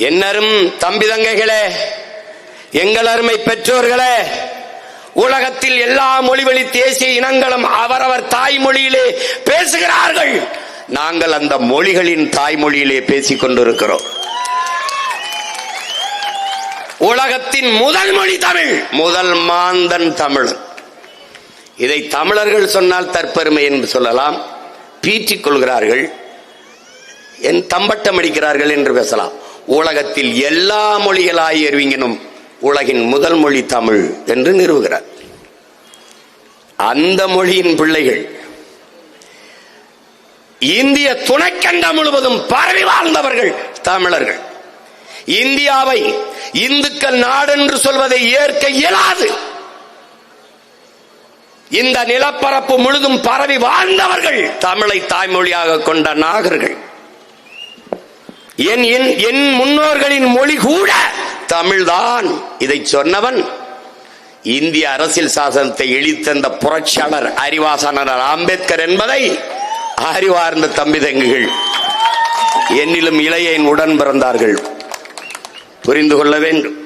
என்னரும் தம்பி தங்கைகளே, எங்கள் அருமை பெற்றோர்களே, உலகத்தில் எல்லா மொழிவழி தேசிய இனங்களும் அவரவர் தாய்மொழியிலே பேசுகிறார்கள். நாங்கள் அந்த மொழிகளின் தாய்மொழியிலே பேசிக் கொண்டிருக்கிறோம். உலகத்தின் முதல் மொழி தமிழ், முதல் மாந்தன் தமிழ். இதை தமிழர்கள் சொன்னால் தற்பெருமை என்று சொல்லலாம், பீற்றிக் கொள்கிறார்கள், என் தம்பட்டம் அடிக்கிறார்கள் என்று பேசலாம். உலகத்தில் எல்லா மொழிகளாய் அறிவிங்கனும் உலகின் முதல் மொழி தமிழ் என்று நிறுவுகிறார். அந்த மொழியின் பிள்ளைகள் இந்திய துணைக்கண்டம் முழுவதும் பரவி வாழ்ந்தவர்கள் தமிழர்கள். இந்தியாவை இந்துக்கள் நாடு என்று சொல்வதை ஏற்க இயலாது. இந்த நிலப்பரப்பு முழுதும் பரவி வாழ்ந்தவர்கள் தமிழை தாய்மொழியாக கொண்ட நாகர்கள். என் முன்னோர்களின் மொழி கூட தமிழ்தான். இதை சொன்னவன் இந்திய அரசியல் சாசனத்தை எளித்தந்த புரட்சியாளர் அறிவாசனர் அம்பேத்கர் என்பதை அறிவார்ந்த தம்பி தங்குகள், என்னிலும் இளைய உடன் பிறந்தார்கள் புரிந்து கொள்ள வேண்டும்.